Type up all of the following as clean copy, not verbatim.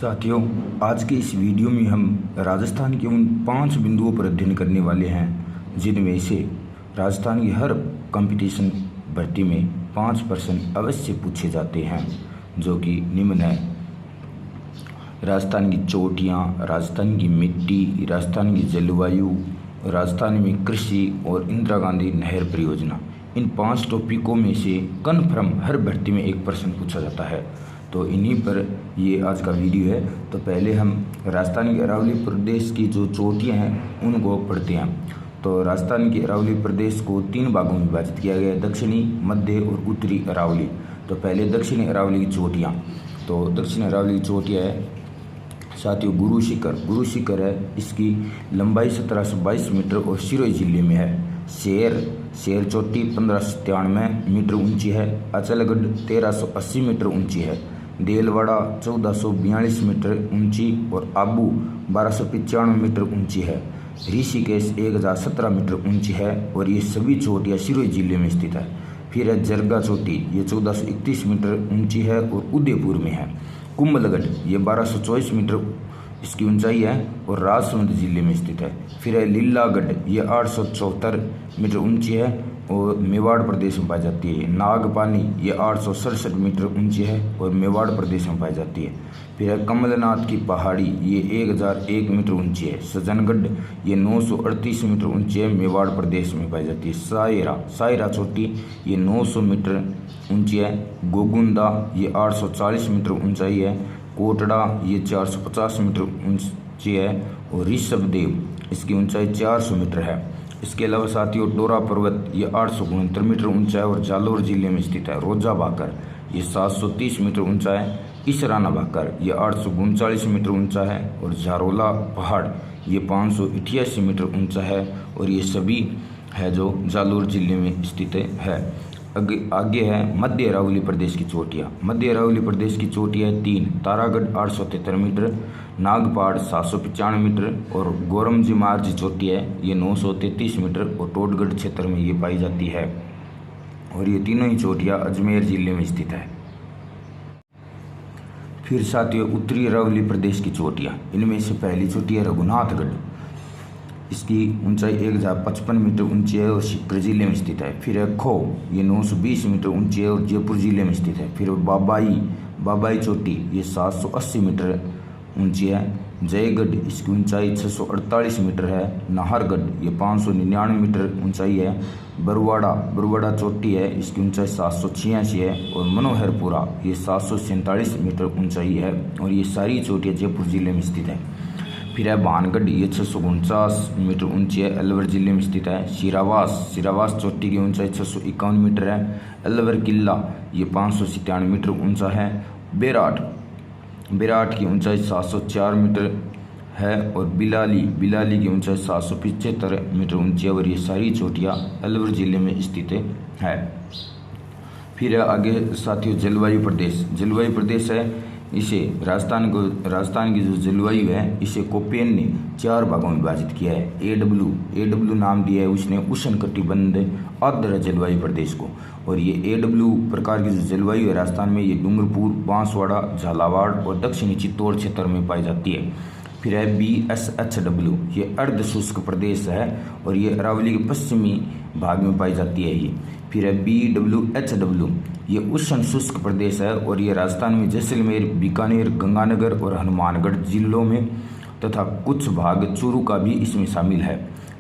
साथियों, आज के इस वीडियो में हम राजस्थान के उन 5 बिंदुओं पर अध्ययन करने वाले हैं जिनमें से राजस्थान की हर कंपटीशन भर्ती में 5 प्रश्न अवश्य पूछे जाते हैं, जो कि निम्न है। राजस्थान की चोटियाँ, राजस्थान की मिट्टी, राजस्थान की जलवायु, राजस्थान में कृषि और इंदिरा गांधी नहर परियोजना। इन 5 टॉपिकों में से कन्फर्म हर भर्ती में एक प्रश्न पूछा जाता है, तो इन्हीं पर ये आज का वीडियो है। तो पहले हम राजस्थान के अरावली प्रदेश की जो चोटियाँ हैं उनको पढ़ते हैं। तो राजस्थान के अरावली प्रदेश को 3 भागों में विभाजित किया गया है, दक्षिणी, मध्य और उत्तरी अरावली। तो पहले दक्षिणी अरावली की चोटियाँ। तो दक्षिणी अरावली की चोटियाँ है साथियों गुरु शिखर है। इसकी लंबाई 1722 मीटर और सिरोही जिले में है। शेर चोटी 1593 मीटर ऊंची है। अचलगढ़ 1380 मीटर ऊंची है। देलवाड़ा 1442 मीटर ऊंची और आबू 1295 मीटर ऊंची है। ऋषिकेश 1017 मीटर ऊंची है और ये सभी चोटियाँ सिरोही जिले में स्थित है। फिर है जरगा चोटी, ये 1431 मीटर ऊंची है और उदयपुर में है। कुंभलगढ़ ये 1224 मीटर इसकी ऊंचाई है और राजसमंद जिले में स्थित है। फिर है लीलागढ़, ये 874 मीटर ऊंची है और मेवाड़ प्रदेश में पाई जाती है। नागपानी ये 867 मीटर ऊंची है और मेवाड़ प्रदेश में पाई जाती है। फिर है कमलनाथ की पहाड़ी, ये 1001 मीटर ऊंची है। सज्जनगढ़ ये 938 मीटर ऊंची है, मेवाड़ प्रदेश में पाई जाती है। सायरा चोटी ये 900 मीटर ऊंची है। गोगुंदा ये 840 मीटर ऊंचाई है। कोटड़ा ये 450 मीटर ऊंची है और ऋषभदेव इसकी ऊंचाई 400 मीटर है। इसके अलावा साथियों डोरा पर्वत ये 869 मीटर ऊंचा है और जालोर जिले में स्थित है। रोजा भाकर ये 730 मीटर ऊंचा है। इसराना भाकर ये 839 मीटर ऊंचा है और झारोला पहाड़ ये 588 मीटर ऊंचा है और ये सभी है जो जालोर जिले में स्थित है। आगे है मध्य अरावली प्रदेश की चोटियाँ। मध्य अरावली प्रदेश की चोटियाँ 3, तारागढ़ 873 मीटर, नागपाड़ 795 मीटर और गोरमजी मार्जी चोटी है ये 933 मीटर और टोटगढ़ क्षेत्र में ये पाई जाती है और ये तीनों ही चोटियाँ अजमेर जिले में स्थित है। फिर साथियों उत्तरी अरावली प्रदेश की चोटियाँ, इनमें से पहली चोटी है रघुनाथगढ़। इसकी ऊंचाई 1055 मीटर ऊंची है और शिवपुर जिले में स्थित है। फिर है खो, ये 920 मीटर ऊंची है और जयपुर जिले में स्थित है। फिर बाबाई चोटी ये 780 मीटर ऊंची है। जयगढ़ इसकी ऊंचाई 648 मीटर है। नाहरगढ़ ये 599 मीटर ऊंचाई है। बरवाड़ा चोटी है, इसकी ऊंचाई 786 है और मनोहरपुरा ये 747 मीटर ऊंचाई है और ये सारी चोटियाँ जयपुर जिले में स्थित है। फिर है भानगढ़ ये 649 मीटर ऊंची है, अलवर जिले में स्थित है। सिरावास चोटी की ऊंचाई 651 मीटर है। अलवर किला ये 597 मीटर ऊंचा है। बेराट की ऊंचाई 704 मीटर है और बिलाली की ऊंचाई 775 मीटर ऊंची है और ये सारी चोटियाँ अलवर जिले में स्थित है। फिर है आगे साथियों जलवायु प्रदेश है। इसे राजस्थान की जो जलवायु है इसे कोपेन ने 4 भागों में विभाजित किया है। एडब्ल्यू नाम दिया है उसने उष्णकटिबंधीय आर्द्र जलवायु प्रदेश को। और ये एडब्ल्यू प्रकार की जो जलवायु है राजस्थान में ये डूंगरपुर, बांसवाड़ा, झालावाड़ और दक्षिणी चित्तौड़ क्षेत्र में पाई जाती है। फिर है BSHW, ये अर्ध शुष्क प्रदेश है और ये अरावली के पश्चिमी भाग में पाई जाती है ये। फिर है BWHW, ये उष्ण शुष्क प्रदेश है और ये राजस्थान में जैसलमेर, बीकानेर, गंगानगर और हनुमानगढ़ जिलों में तथा कुछ भाग चूरू का भी इसमें शामिल है।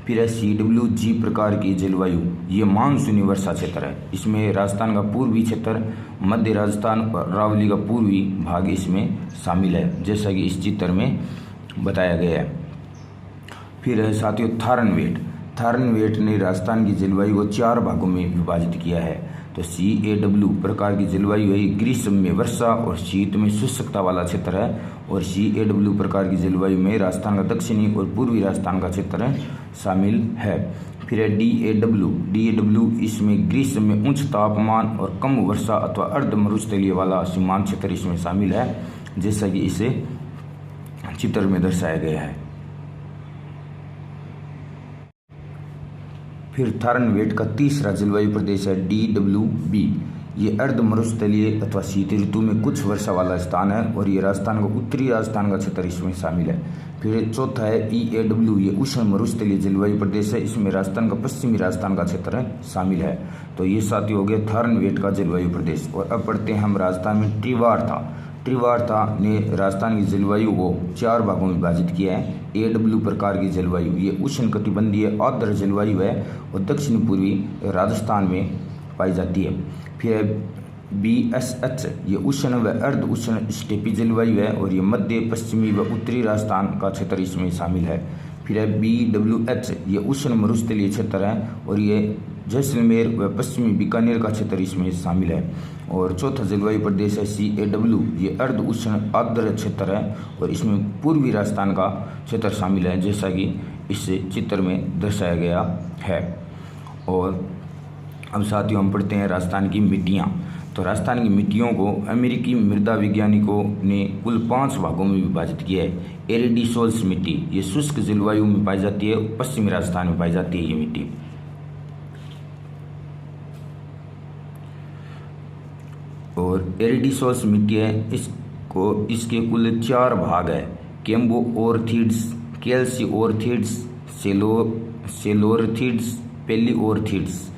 फिर है CWG प्रकार की जलवायु, ये मानसूनी वर्षा क्षेत्र है। इसमें राजस्थान का पूर्वी क्षेत्र, मध्य राजस्थान और अरावली का पूर्वी भाग इसमें शामिल है, जैसा कि इस चित्र में बताया गया है। फिर है साथियों थारनवेट ने राजस्थान की जलवायु को 4 भागों में विभाजित किया है। तो CAW प्रकार की जलवायु है, ग्रीष्म में वर्षा और शीत में शुष्कता वाला क्षेत्र है और CAW प्रकार की जलवायु में राजस्थान का दक्षिणी और पूर्वी राजस्थान का क्षेत्र शामिल है। फिर है DAW, इसमें ग्रीष्म में उच्च तापमान और कम वर्षा अथवा अर्ध मरुस्थलीय वाला सीमांत क्षेत्र इसमें शामिल है, जैसा कि इसे चित्र में दर्शाया गया है। फिर थारनवेट का तीसरा जलवायु प्रदेश है DWB, ये अर्ध मरुस्थलीय अथवा शीत ऋतु में कुछ वर्षा वाला स्थान है और ये राजस्थान का उत्तरी राजस्थान का क्षेत्र इसमें शामिल है। फिर चौथा है EAW, ये उष्ण मरुस्थलीय जलवायु प्रदेश है, इसमें राजस्थान का पश्चिमी राजस्थान का क्षेत्र शामिल है। तो ये साथी हो गया थारनवेट का जलवायु प्रदेश। और अब पढ़ते हैं हम राजस्थान में त्रिवार्ता ने राजस्थान की जलवायु को 4 भागों में विभाजित किया है। AW प्रकार की जलवायु ये उष्ण कटिबंधीय आर्द्र जलवायु है और दक्षिण पूर्वी राजस्थान में पाई जाती है। फिर BSH, ये उष्ण व अर्ध उष्ण स्टेपी जलवायु है और ये मध्य पश्चिमी व उत्तरी राजस्थान का क्षेत्र इसमें शामिल है। फिर है BWH, ये उष्ण मरुस्थलीय क्षेत्र है और ये जैसलमेर व पश्चिमी बीकानेर का क्षेत्र इसमें शामिल है। और चौथा जलवायु प्रदेश है CAW, ये अर्ध उष्ण आर्द्र क्षेत्र है और इसमें पूर्वी राजस्थान का क्षेत्र शामिल है, जैसा कि इस चित्र में दर्शाया गया है। और अब साथियों हम पढ़ते हैं राजस्थान की मिट्टियाँ। तो राजस्थान की मिट्टियों को अमेरिकी मृदा वैज्ञानिकों ने कुल 5 भागों में विभाजित किया है। एरिडिसोल्स मिट्टी ये शुष्क जलवायु में पाई जाती है, पश्चिमी राजस्थान में पाई जाती है ये मिट्टी। और एरिडिसोल्स मिट्टी है, इसके कुल 4 भाग है। कैम्बोओर्थिड्स, कैल्सिओर्थिड्स, सेलोर्थिड्स, पेलिओर्थिड्स।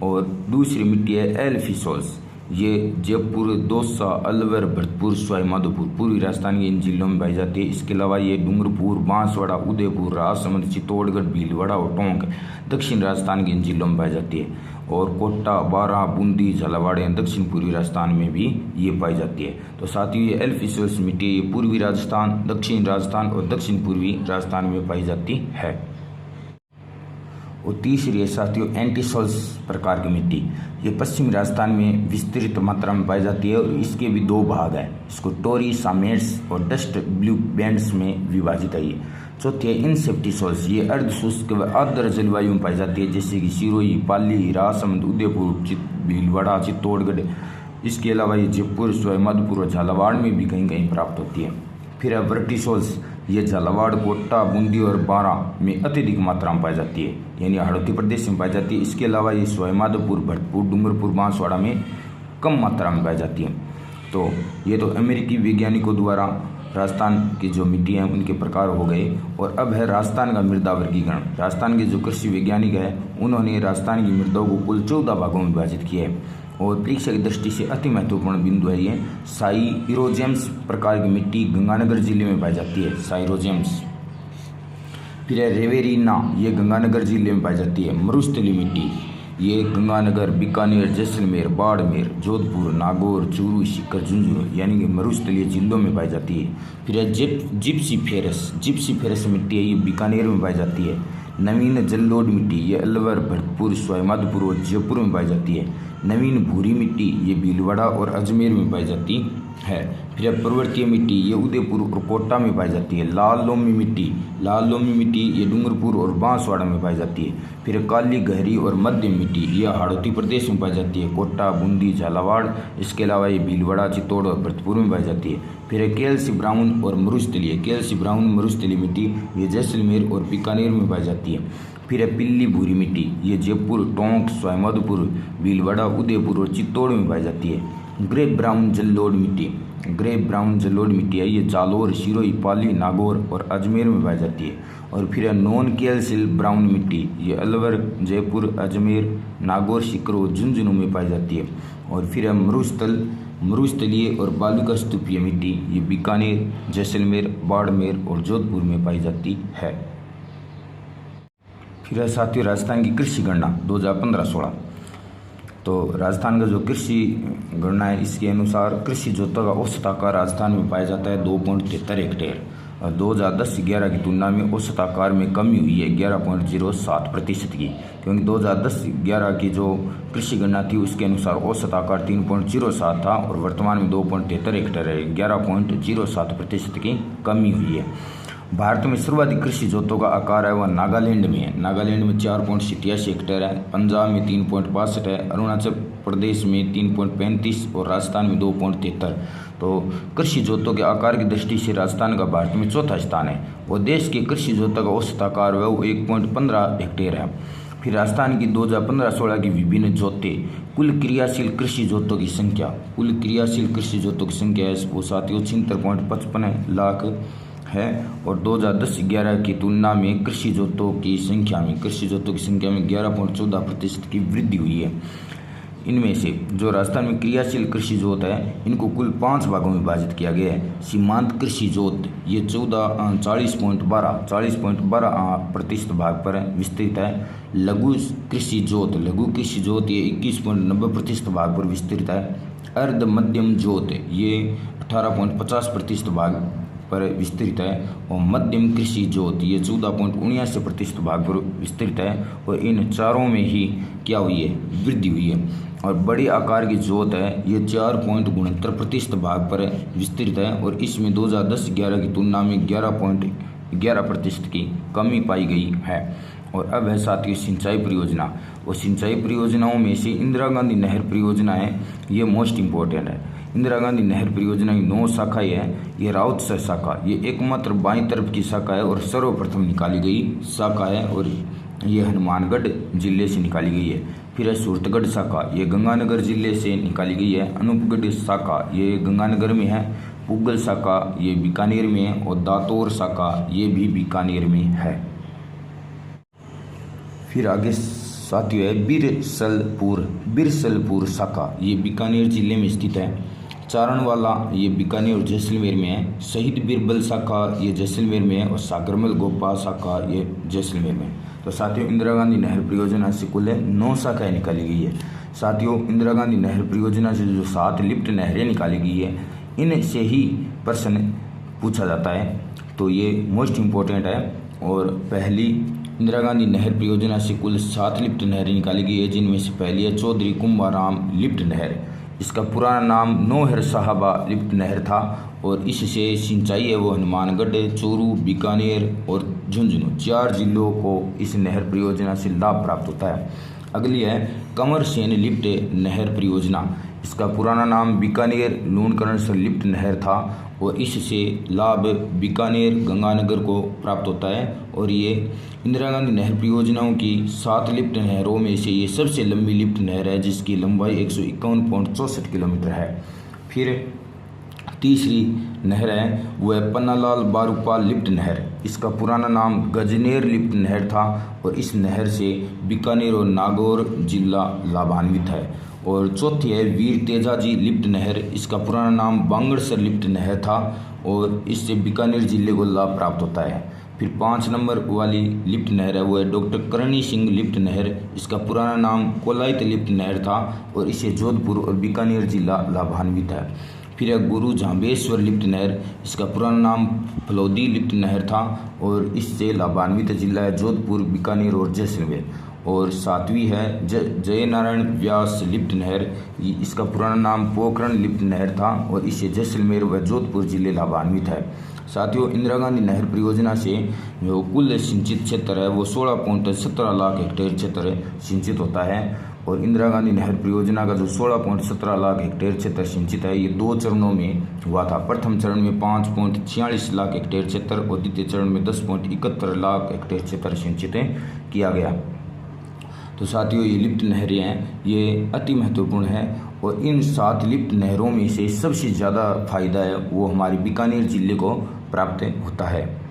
और दूसरी मिट्टी है एल्फिसोल्स, ये जयपुर, दौसा, अलवर, भरतपुर, सवाई माधोपुर पूर्वी राजस्थान के इन जिलों में पाई जाती है। इसके अलावा ये डूंगरपुर, बांसवाड़ा, उदयपुर, राजसमंद, चित्तौड़गढ़, भीलवाड़ा और टोंक दक्षिण राजस्थान के इन जिलों में पाई जाती है। और कोटा, बारां, बूंदी, झालावाड़ दक्षिण पूर्वी राजस्थान में भी ये पाई जाती है। तो साथियों ये एल्फिसोल्स मिट्टी ये पूर्वी राजस्थान, दक्षिण राजस्थान और दक्षिण पूर्वी राजस्थान में पाई जाती है। और तीसरी है साथियों एंटीसोल्स प्रकार की मिट्टी, ये पश्चिमी राजस्थान में विस्तृत मात्रा में पाई जाती है और इसके भी 2 भाग हैं। इसको टोरी सामेट्स और डस्ट ब्लू बैंड्स में विभाजित है। ये चौथी है इंसेप्टिसोल्स, ये अर्ध शुष्क व आर्द्र जलवायु में पाई जाती है, जैसे कि सिरोही, पाली, राजसमंद, उदयपुर, भीलवाड़ा, चित्तौड़गढ़। इसके अलावा ये जयपुर, सवाई माधोपुर और झालावाड़ में भी कहीं कहीं प्राप्त होती है। फिर है वर्टिसोल्स, ये झालावाड़, कोटा, बूंदी और बारां में अत्यधिक मात्रा में पाई जाती है, यानी हाड़ौती प्रदेश में पाई जाती है। इसके अलावा ये सवाई माधोपुर, भरतपुर, डूंगरपुर, बांसवाड़ा में कम मात्रा में पाई जाती है। तो ये तो अमेरिकी वैज्ञानिकों द्वारा राजस्थान की जो मिट्टी हैं उनके प्रकार हो गए। और अब है राजस्थान का मृदा वर्गीकरण। राजस्थान के जो कृषि वैज्ञानिक है उन्होंने राजस्थान की मृदाओं को कुल 14 भागों में विभाजित किया है। और परीक्षा की दृष्टि से अति महत्वपूर्ण बिंदु है ये साइरोजेम्स प्रकार की मिट्टी गंगानगर जिले में पाई जाती है, साइरोजेम्स। फिर है रेवेरिना, ये गंगानगर जिले में पाई जाती है। मरुस्थलीय मिट्टी ये गंगानगर, बीकानेर, जैसलमेर, बाड़मेर, जोधपुर, नागौर, चूरू, सीकर, झुंझुनू यानी कि मरुस्थलीय जिलों में पाई जाती है। फिर है जिप्सीफेरस मिट्टी है, ये बीकानेर में पाई जाती है। नवीन जलोढ़ मिट्टी ये अलवर, भरतपुर, सवाई माधोपुर और जयपुर में पाई जाती है। नवीन भूरी मिट्टी ये भीलवाड़ा और अजमेर में पाई जाती है। फिर पर्वतीय मिट्टी ये उदयपुर और कोटा में पाई जाती है। लाल लोमी मिट्टी ये डूंगरपुर और बांसवाड़ा में पाई जाती है। फिर काली, गहरी और मध्यम मिट्टी ये हाड़ौती प्रदेश में पाई जाती है, कोटा, बूंदी, झालावाड़। इसके अलावा ये भीलवाड़ा, चित्तौड़ और भरतपुर में पाई जाती है। फिर कैल्सी ब्राउन और मरुस्थलीय मिट्टी ये जैसलमेर और बीकानेर में पाई जाती है। फिर है पिल्ली भूरी मिट्टी ये जयपुर, टोंक, सवाई माधोपुर, भीलवाड़ा, उदयपुर और चित्तौड़ में पाई जाती है। ग्रे ब्राउन जलोढ़ मिट्टी है, ये जालोर, सिरोही, पाली, नागौर और अजमेर में पाई जाती है। और फिर है नॉन कैल्शियल ब्राउन मिट्टी ये अलवर, जयपुर, अजमेर, नागौर, सीकर और झुंझुनू में पाई जाती है। और फिर है मरुस्थलीय और बालुका स्तूपीय मिट्टी ये बीकानेर, जैसलमेर, बाड़मेर और जोधपुर में पाई जाती है। फिर है साथियों राजस्थान की कृषि गणना 2015-16। तो राजस्थान का जो कृषि गणना है इसके अनुसार कृषि जोतों का औसत आकार राजस्थान में पाया जाता है 2.73 हेक्टेयर और 2010-11 की तुलना में औसत आकार में कमी हुई है 11.07% की, क्योंकि 2010-11 की जो कृषि गणना थी उसके अनुसार औसत आकार 3.07 था और वर्तमान में 2.73 हेक्टेयर है, 11.07% की कमी हुई है। भारत में सर्वाधिक कृषि जोतों का आकार है वह नागालैंड में है। नागालैंड में 4.87 हेक्टेयर है, पंजाब में 3.62 है, अरुणाचल प्रदेश में 3.35 और राजस्थान में 2.73। तो कृषि जोतों के आकार की दृष्टि से राजस्थान का भारत में चौथा स्थान है और देश के कृषि जोतों का औसत आकार वह 1.15 हेक्टेयर है। फिर राजस्थान की 2015-16 की विभिन्न जोतें, कुल क्रियाशील कृषि जोतों की संख्या, कुल क्रियाशील कृषि जोतों की संख्या है वो साथियों 76.55 लाख है। और 2010-11 की तुलना में कृषि जोतों की संख्या में 11.14% की वृद्धि हुई है। इनमें से जो राजस्थान में क्रियाशील कृषि जोत है इनको कुल 5 भागों में विभाजित किया गया है। सीमांत कृषि जोत ये 40.12% भाग पर विस्तृत है। लघु कृषि जोत ये 21.90% भाग पर विस्तृत है। अर्ध मध्यम जोत ये 18.50% भाग पर विस्तृत है। और मध्यम कृषि जोत ये 14.79% भाग पर विस्तृत है। और इन चारों में ही क्या हुई है, वृद्धि हुई है। और बड़ी आकार की जोत है ये 4.69% भाग पर विस्तृत है। और इसमें 2010-11 की तुलना में 11.11% की कमी पाई गई है। और अब है साथियों सिंचाई परियोजना। और सिंचाई परियोजनाओं में से इंदिरा गांधी नहर परियोजना है, ये मोस्ट इम्पोर्टेंट है। इंदिरा गांधी नहर परियोजना की 9 शाखाएं हैं। ये राउतसर शाखा ये एकमात्र बाईं तरफ की शाखा है और सर्वप्रथम निकाली गई शाखा है। और ये हनुमानगढ़ जिले से निकाली गई है। फिर है सूरतगढ़ शाखा, ये गंगानगर जिले से निकाली गई है। अनूपगढ़ शाखा ये गंगानगर में है। पुगल शाखा ये बीकानेर में है। और दातौर शाखा ये भी बीकानेर में है। फिर आगे साथियों है बिरसलपुर शाखा, ये बीकानेर जिले में स्थित है। चारणवाला ये बीकानेर और जैसलमेर में है। शहीद बिरबल शाखा ये जैसलमेर में है। और सागरमल गोपा शाखा ये जैसलमेर में। तो साथियों इंदिरा गांधी नहर परियोजना से कुल 9 शाखाएं निकाली गई है। साथियों इंदिरा गांधी नहर परियोजना से जो 7 लिफ्ट नहरें निकाली गई है इनसे ही प्रश्न पूछा जाता है, तो ये मोस्ट इम्पोर्टेंट है। और पहली इंदिरा गांधी नहर परियोजना से कुल 7 लिफ्ट नहरें निकाली गई है, जिनमें से पहली है चौधरी कुंभाराम लिफ्ट नहर। इसका पुराना नाम नौहर साहबा लिफ्ट नहर था। और इससे सिंचाई है वो हनुमानगढ़, चूरू, बीकानेर और झुंझुनू 4 जिलों को इस नहर परियोजना से लाभ प्राप्त होता है। अगली है कंवर सेन लिफ्ट नहर परियोजना। इसका पुराना नाम बीकानेर लूणकरणसर लिफ्ट नहर था। और इससे लाभ बीकानेर गंगानगर को प्राप्त होता है। और ये इंदिरा गांधी नहर परियोजनाओं की 7 लिफ्ट नहरों में से ये सबसे लंबी लिफ्ट नहर है, जिसकी लंबाई 151.64 किलोमीटर है। फिर तीसरी नहर है वो है पन्नालाल बारूपाल लिफ्ट नहर। इसका पुराना नाम गजनेर लिफ्ट नहर था। और इस नहर से बीकानेर और नागौर जिला लाभान्वित है। और चौथी है वीर तेजाजी लिफ्ट नहर। इसका पुराना नाम बांगड़सर लिफ्ट नहर था। और इससे बीकानेर जिले को लाभ प्राप्त होता है। फिर 5 नंबर वाली लिफ्ट नहर है वो है डॉक्टर करणी सिंह लिफ्ट नहर। इसका पुराना नाम कोलायत लिफ्ट नहर था। और इससे जोधपुर और बीकानेर जिला लाभान्वित है। फिर है गुरु झांबेश्वर लिफ्ट नहर। इसका पुराना नाम फलौदी लिफ्ट नहर था। और इससे लाभान्वित जिला है जोधपुर, बीकानेर और जैसलमेर। और 7वीं है जय नारायण व्यास लिफ्ट नहर। इसका पुराना नाम पोखरण लिफ्ट नहर था। और इससे जैसलमेर व जोधपुर जिले लाभान्वित है। साथियों इंदिरा गांधी नहर परियोजना से जो कुल सिंचित क्षेत्र है वो 16.17 लाख हेक्टेयर क्षेत्र सिंचित होता है। और इंदिरा गांधी नहर परियोजना का जो 16.17 लाख हेक्टेयर क्षेत्र सिंचित है ये 2 चरणों में हुआ था। प्रथम चरण में 5.46 लाख हेक्टेयर क्षेत्र और द्वितीय चरण में 10.71 लाख हेक्टेयर क्षेत्र सिंचित किया गया। तो साथियों ये लिफ्ट नहरें हैं ये अति महत्वपूर्ण है। और इन 7 लिफ्ट नहरों में से सबसे ज़्यादा फायदा है वो हमारे बीकानेर जिले को प्राप्त होता है।